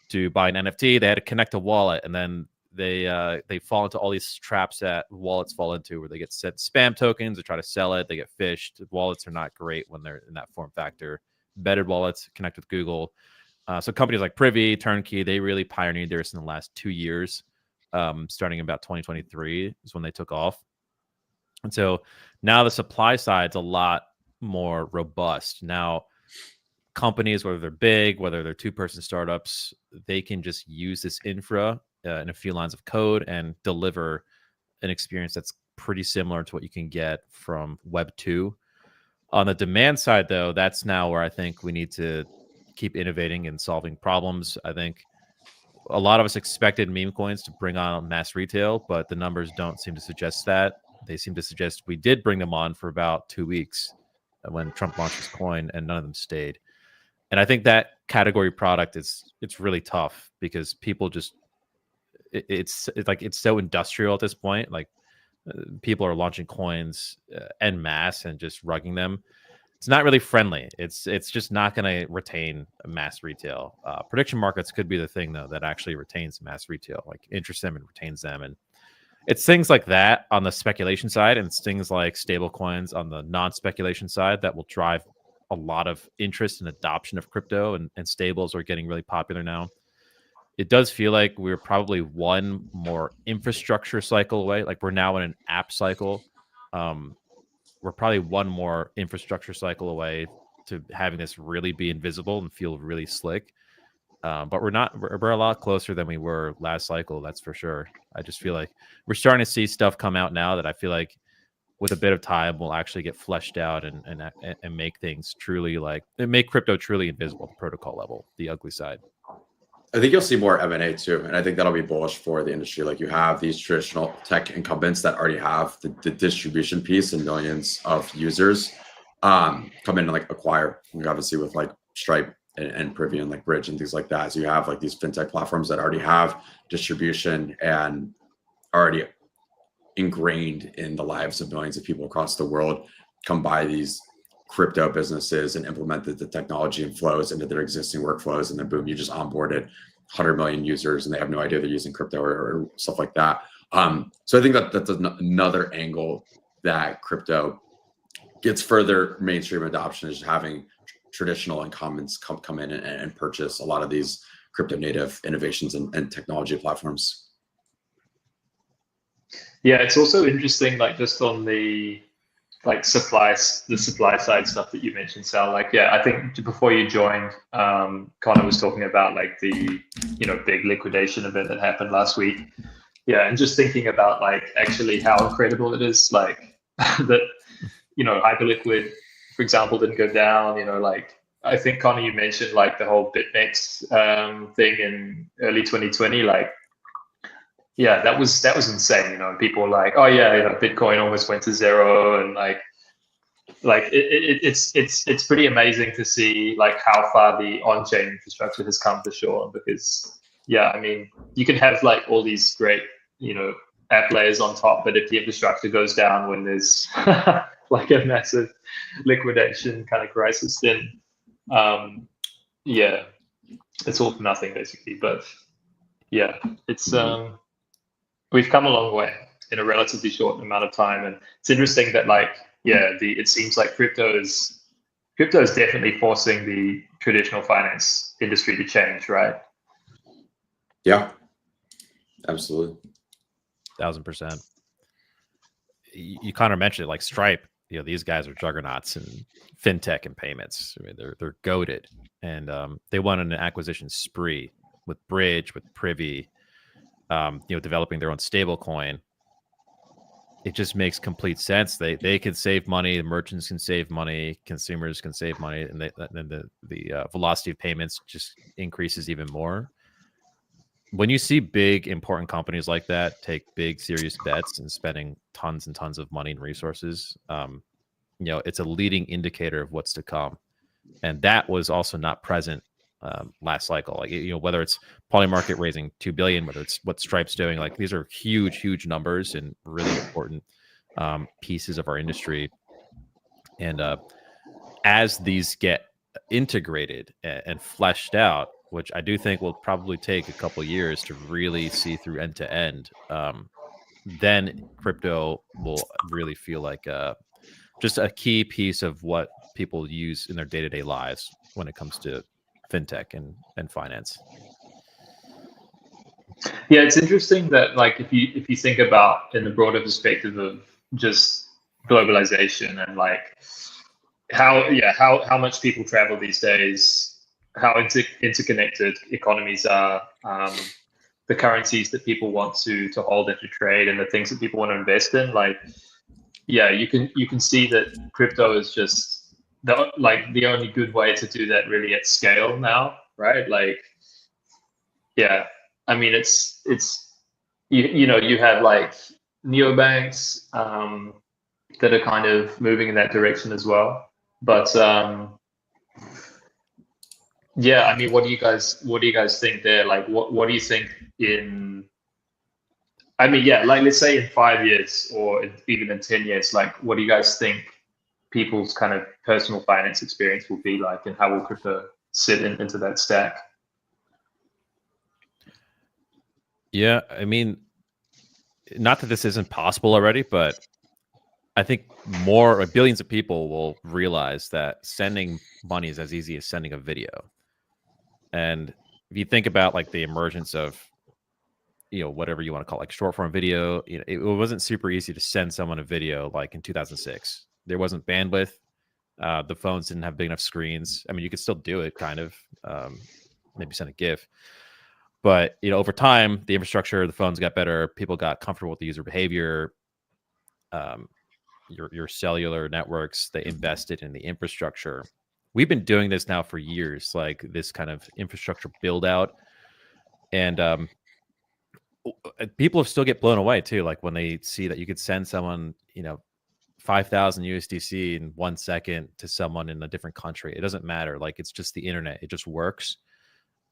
to buy an NFT, they had to connect a wallet, and then they fall into all these traps that wallets fall into, where they get sent spam tokens, they try to sell it, they get phished. Wallets are not great when they're in that form factor. Embedded wallets connect with Google. So companies like Privy, Turnkey, they really pioneered this in the last 2 years. Starting about 2023 is when they took off. And so now the supply side's a lot more robust. Now companies, whether they're big, whether they're two-person startups, they can just use this infra in a few lines of code and deliver an experience that's pretty similar to what you can get from Web 2. On the demand side, though, that's now where I think we need to keep innovating and solving problems. I think a lot of us expected meme coins to bring on mass retail, but the numbers don't seem to suggest that. They seem to suggest we did bring them on for about 2 weeks when Trump launched his coin, and none of them stayed. And I think that category product it's really tough because people just it's so industrial at this point. Like people are launching coins en masse and just rugging them. It's not really friendly. It's just not going to retain mass retail. Prediction markets could be the thing though that actually retains mass retail, like interests them and retains them. And it's things like that on the speculation side, and it's things like stable coins on the non-speculation side that will drive a lot of interest and adoption of crypto, and stables are getting really popular now. It does feel like we're probably one more infrastructure cycle away. Like we're now in an app cycle. We're probably one more infrastructure cycle away to having this really be invisible and feel really slick. But we're a lot closer than we were last cycle. That's for sure. I just feel like we're starting to see stuff come out now that I feel like with a bit of time will actually get fleshed out and make things truly make crypto truly invisible at the protocol level, the ugly side. I think you'll see more M&A too, and I think that'll be bullish for the industry. Like you have these traditional tech incumbents that already have the distribution piece and millions of users come in and like acquire. Obviously with like Stripe and Privy and like Bridge and things like that. So you have like these fintech platforms that already have distribution and already ingrained in the lives of millions of people across the world, come by these crypto businesses and implemented the technology and flows into their existing workflows, and then boom, you just onboarded 100 million users and they have no idea they're using crypto or stuff like that. So I think that's another angle that crypto gets further mainstream adoption, is having traditional incumbents come in and purchase a lot of these crypto native innovations and technology platforms. Yeah, it's also interesting, like just on the supply side stuff that you mentioned, Sal. Like, yeah, I think before you joined, Connor was talking about like the big liquidation event that happened last week. Yeah, and just thinking about like actually how incredible it is, like that Hyperliquid, for example, didn't go down. Like I think Connor, you mentioned like the whole BitMEX thing in early 2020, like. Yeah, that was insane. People were like, oh yeah, Bitcoin almost went to zero, and like it's pretty amazing to see like how far the on-chain infrastructure has come for sure. Because yeah, I mean, you can have like all these great app layers on top, but if the infrastructure goes down when there's like a massive liquidation kind of crisis, then yeah, it's all for nothing basically. But yeah, it's we've come a long way in a relatively short amount of time, and it's interesting that it seems like crypto is definitely forcing the traditional finance industry to change, right? Yeah, absolutely, 1000%. You kind of mentioned it, like Stripe. These guys are juggernauts in fintech and payments. I mean, they're goated, and they went on an acquisition spree with Bridge, with Privy. Developing their own stable coin. It just makes complete sense. They can save money, the merchants can save money, consumers can save money, and then the velocity of payments just increases even more. When you see big important companies like that take big serious bets and spending tons and tons of money and resources, it's a leading indicator of what's to come. And that was also not present last cycle. Like whether it's Polymarket raising $2 billion, whether it's what Stripe's doing, like these are huge numbers and really important pieces of our industry. And as these get integrated and fleshed out, which I do think will probably take a couple of years to really see through end to end, then crypto will really feel like just a key piece of what people use in their day-to-day lives when it comes to fintech and finance. Yeah, it's interesting that like if you think about in the broader perspective of just globalization and like how much people travel these days, how interconnected economies are, the currencies that people want to hold and to trade, and the things that people want to invest in. Like, yeah, you can see that crypto is just the only good way to do that really at scale now, right? Like, yeah, I mean, it's you have like neobanks that are kind of moving in that direction as well. But yeah, I mean, what do you guys think there? Like, what do you think in? I mean, yeah, like let's say in 5 years or even in 10 years, like, what do you guys think people's kind of personal finance experience will be like, and how will crypto sit into that stack? Yeah, I mean, not that this isn't possible already, but I think more or billions of people will realize that sending money is as easy as sending a video. And if you think about like the emergence of, whatever you want to call it, like short form video, it wasn't super easy to send someone a video like in 2006. There wasn't bandwidth. The phones didn't have big enough screens. I mean, you could still do it kind of, maybe send a GIF. But, over time, the infrastructure, the phones got better. People got comfortable with the user behavior. Your cellular networks, they invested in the infrastructure. We've been doing this now for years, like this kind of infrastructure build out. And people still get blown away too. Like when they see that you could send someone, 5,000 USDC in 1 second to someone in a different country. It doesn't matter. Like it's just the internet. It just works.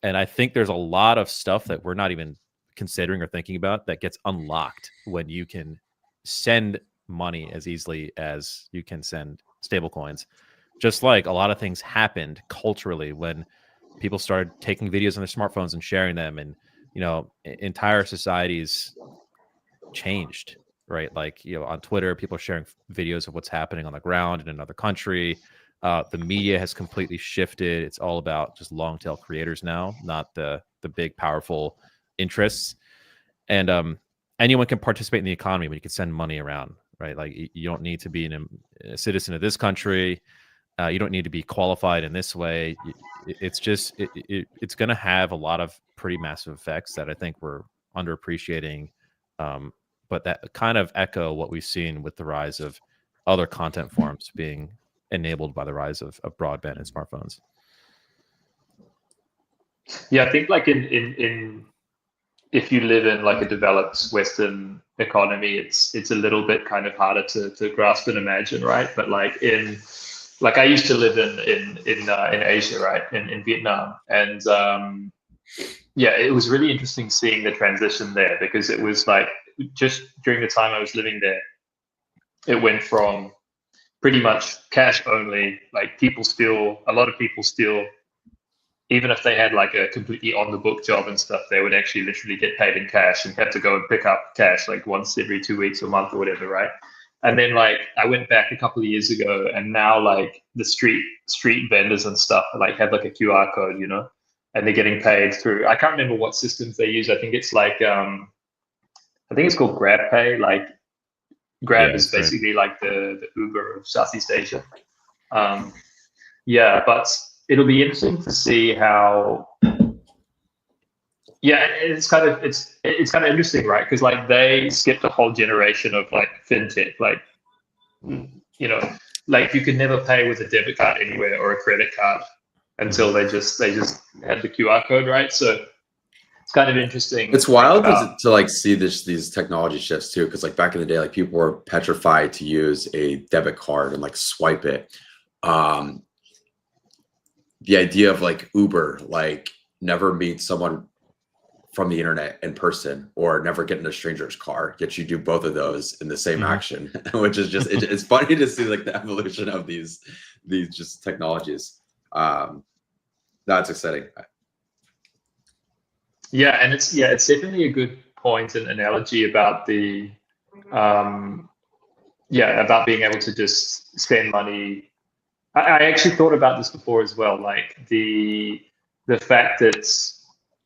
And I think there's a lot of stuff that we're not even considering or thinking about that gets unlocked when you can send money as easily as you can send stable coins. Just like a lot of things happened culturally when people started taking videos on their smartphones and sharing them, and entire societies changed, right? Like on Twitter, people are sharing videos of what's happening on the ground in another country. The media has completely shifted. It's all about just long tail creators now, not the big powerful interests. And anyone can participate in the economy when you can send money around, right? Like you don't need to be a citizen of this country. You don't need to be qualified in this way. It's just it's going to have a lot of pretty massive effects that I think we're underappreciating. But that kind of echo what we've seen with the rise of other content forms being enabled by the rise of broadband and smartphones. Yeah, I think like in if you live in like a developed Western economy, it's a little bit kind of harder to grasp and imagine, right? But like I used to live in Asia, right, in Vietnam, and yeah, it was really interesting seeing the transition there, because it was like just during the time I was living there, it went from pretty much cash only, like a lot of people still, even if they had like a completely on the book job and stuff, they would actually literally get paid in cash and have to go and pick up cash like once every 2 weeks or a month or whatever, right? And then like I went back a couple of years ago, and now like the street vendors and stuff like have like a QR code, and they're getting paid through, I can't remember what systems they use. I think it's like I think it's called GrabPay. Like Grab is basically like the Uber of Southeast Asia. Yeah, but it'll be interesting to see how. Yeah, it's kind of interesting, right? Because like they skipped a whole generation of like fintech, like like you could never pay with a debit card anywhere or a credit card until they just had the QR code, right? So it's kind of interesting. It's wild to like see these technology shifts too, because like back in the day, like people were petrified to use a debit card and like swipe it. The idea of like Uber, like never meet someone from the internet in person, or never get in a stranger's car, yet you do both of those in the same action, which is just it's funny to see like the evolution of these just technologies. That's exciting. Yeah, and it's definitely a good point and analogy about the about being able to just spend money. I actually thought about this before as well, like the fact that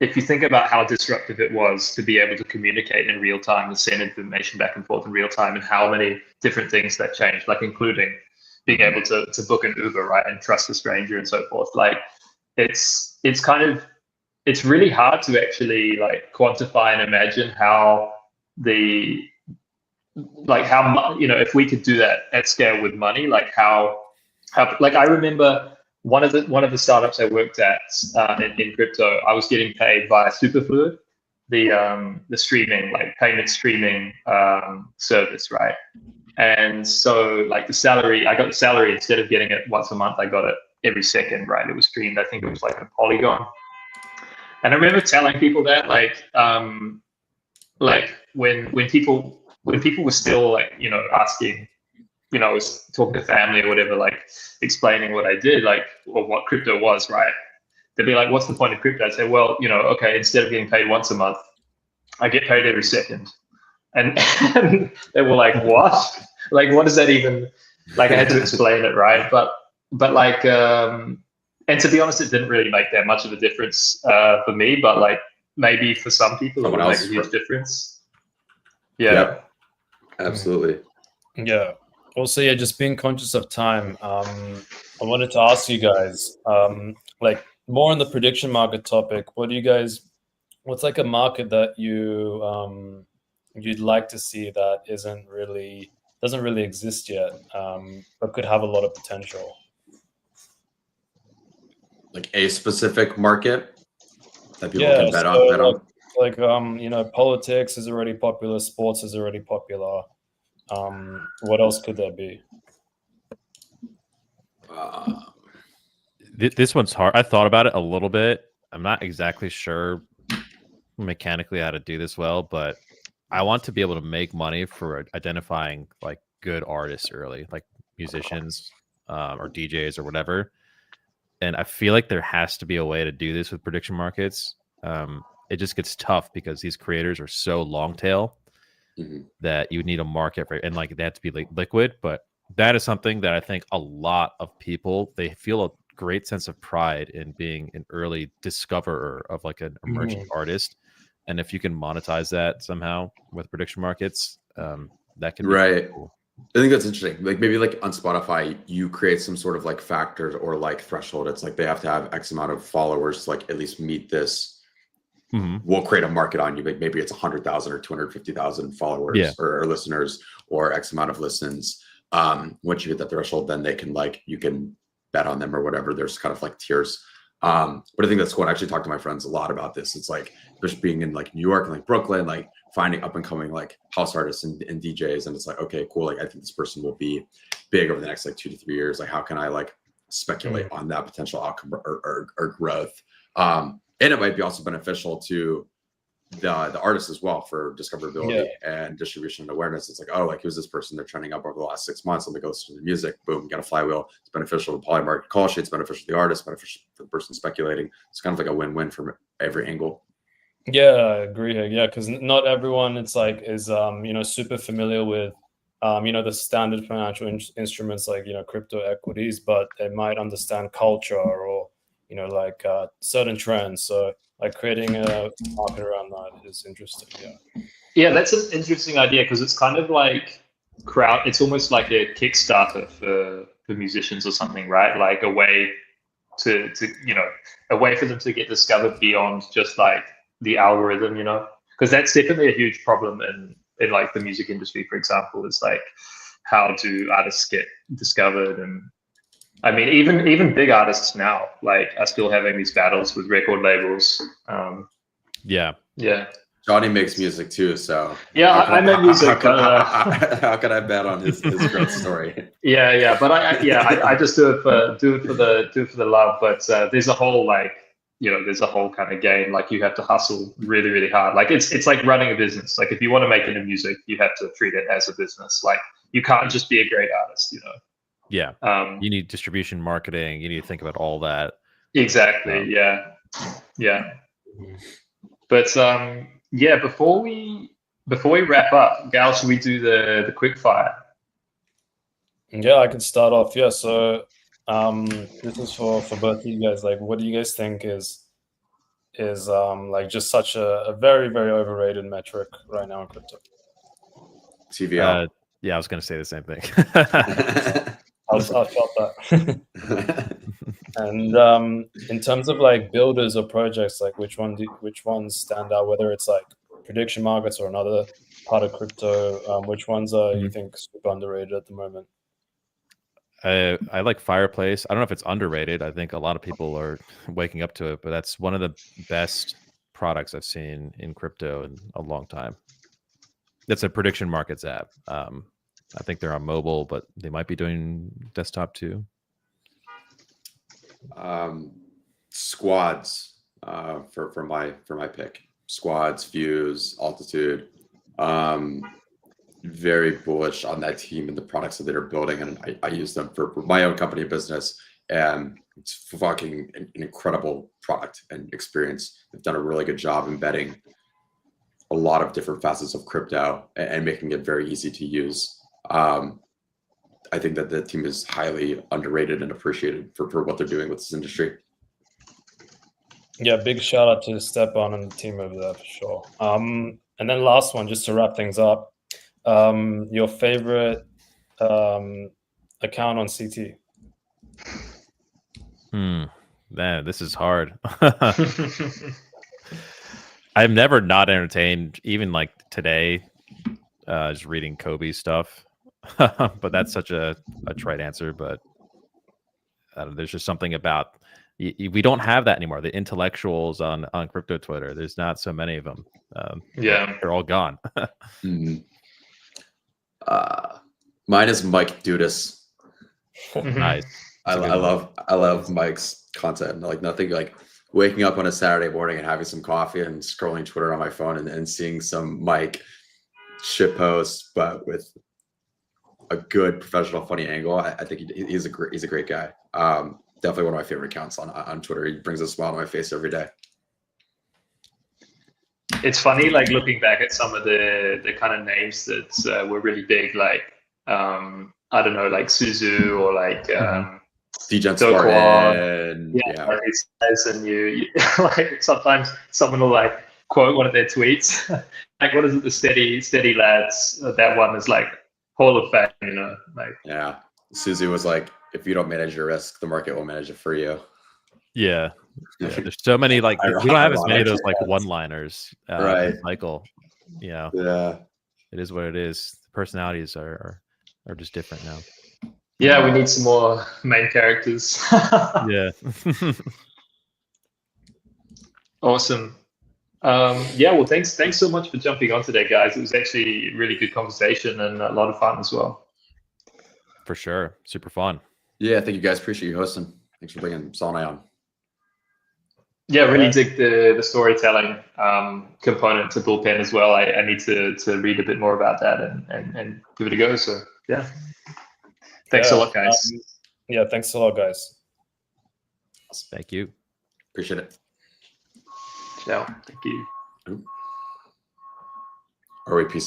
if you think about how disruptive it was to be able to communicate in real time and send information back and forth in real time, and how many different things that changed, like including being able to book an Uber, right, and trust a stranger and so forth. Like it's really hard to actually like quantify and imagine how if we could do that at scale with money, like how like I remember one of the startups I worked at in crypto, I was getting paid via Superfluid, the streaming, like payment streaming service, right? And so like I got the salary, instead of getting it once a month, I got it every second, right? It was streamed. I think it was like a Polygon. And I remember telling people that like when people were still like, you know, asking, you know, I was talking to family or whatever, like explaining what I did, like, or what crypto was, right? They'd be like, what's the point of crypto? I'd say, well, you know, okay, instead of getting paid once a month, I get paid every second. And they were like, what? Like, what does that even, like, I had to explain it, right? But like, and to be honest, it didn't really make that much of a difference for me, but like maybe for some people it would make a huge difference. Yeah. Yep. Absolutely. Yeah. Also, yeah, just being conscious of time. I wanted to ask you guys, like more on the prediction market topic. What's like a market that you'd like to see that doesn't really exist yet, but could have a lot of potential? Like a specific market that people can bet on. Like you know, politics is already popular, sports is already popular. What else could there be? This one's hard. I thought about it a little bit. I'm not exactly sure mechanically how to do this well, but I want to be able to make money for identifying like good artists early, like musicians or DJs or whatever. And I feel like there has to be a way to do this with prediction markets. It just gets tough because these creators are so long tail that you need a market for, and like they have to be like liquid. But that is something that I think a lot of people, they feel a great sense of pride in being an early discoverer of like an emerging artist. And if you can monetize that somehow with prediction markets, that can be right. Cool. I think that's interesting. Like maybe like on Spotify, you create some sort of like factors or like threshold. It's like they have to have X amount of followers to like at least meet this. We'll create a market on you. Like maybe it's 100,000 or 250,000 followers or listeners or X amount of listens. Once you hit that threshold, then they can like, you can bet on them or whatever. There's kind of like tiers. But I think that's cool. I actually talk to my friends a lot about this. It's like just being in like New York and like Brooklyn, like finding up and coming like house artists and DJs. And it's like, okay, cool. Like I think this person will be big over the next like 2 to 3 years. Like how can I like speculate on that potential outcome or growth? And it might be also beneficial to the artists as well for discoverability and distribution and awareness. It's like, oh, like who's this person? They're trending up over the last 6 months. Let me go listen to the music. Boom, you got a flywheel. It's beneficial to Polymarket call sheets, beneficial to the artist, beneficial to the person speculating. It's kind of like a win-win from every angle. Yeah, I agree. Yeah, because not everyone is you know, super familiar with you know, the standard financial instruments like, you know, crypto equities, but they might understand culture or, you know, like certain trends. So like creating a market around that is interesting. Yeah, that's an interesting idea because it's kind of like it's almost like a Kickstarter for musicians or something, right? Like a way to you know, a way for them to get discovered beyond just like the algorithm, you know, because that's definitely a huge problem in like the music industry, for example. It's like how do artists get discovered? And I mean, even big artists now like are still having these battles with record labels. Yeah. Johnny makes music too, so yeah, I make music. How can I bet on his growth story? Yeah, but I just do it for the love. But there's a whole like, you know, there's a whole kind of game. Like you have to hustle really, really hard. Like it's like running a business. Like if you want to make it in music, you have to treat it as a business. Like you can't just be a great artist, you know. Yeah. You need distribution, marketing. You need to think about all that. Exactly. Yeah. But yeah, before we wrap up, Gal, should we do the quick fire? Yeah, I can start off. Yeah, so this is for both of you guys. Like, what do you guys think is like just such a very, very overrated metric right now in crypto? TVL. Yeah, I was going to say the same thing. I felt that. And in terms of like builders or projects, like which ones stand out? Whether it's like prediction markets or another part of crypto, which ones are you think super underrated at the moment? I like Fireplace. I don't know if it's underrated. I think a lot of people are waking up to it, but that's one of the best products I've seen in crypto in a long time. It's a prediction markets app. I think they're on mobile, but they might be doing desktop too. Squads for my pick. Squads, Fuse, Altitude. Very bullish on that team and the products that they're building, and I use them for my own company business, and it's fucking an incredible product and experience. They've done a really good job embedding a lot of different facets of crypto and making it very easy to use. I think that the team is highly underrated and appreciated for what they're doing with this industry. Yeah, big shout out to Stepan and the team over there for sure. And then last one, just to wrap things up, your favorite account on CT? Man, this is hard. I've never not entertained, even like today, just reading Kobe stuff. But that's such a trite answer. But there's just something about we don't have that anymore. The intellectuals on crypto Twitter, there's not so many of them. They're all gone. Mine is Mike Dudas. Nice. I love Mike's content. Like nothing like waking up on a Saturday morning and having some coffee and scrolling Twitter on my phone and seeing some Mike shit posts, but with a good professional funny angle. I think he's a great guy. Definitely one of my favorite accounts on Twitter. He brings a smile to my face every day. It's funny, like looking back at some of the kind of names that were really big, like I don't know, like Suzu or like DJ Spartan. Yeah. Like these guys, and you like sometimes someone will like quote one of their tweets, like what is it, the steady lads? That one is like Hall of Fame, you know, like yeah. Suzu was like, if you don't manage your risk, the market will manage it for you. Yeah. There's so many like we don't have as many of those like one-liners, right? Michael, Yeah, it is what it is. The personalities are just different now. Yeah, we need some more main characters. Yeah. Awesome. Yeah, well, thanks so much for jumping on today, guys. It was actually a really good conversation and a lot of fun as well. For sure. Super fun. Yeah, thank you guys. Appreciate you hosting. Thanks for bringing Saul and I on. Yeah, really dig the storytelling component to Bullpen as well. I need to read a bit more about that and give it a go. So yeah. Thanks a lot, guys. Thanks a lot, guys. Thank you. Appreciate it. Ciao. Thank you. All right, peace.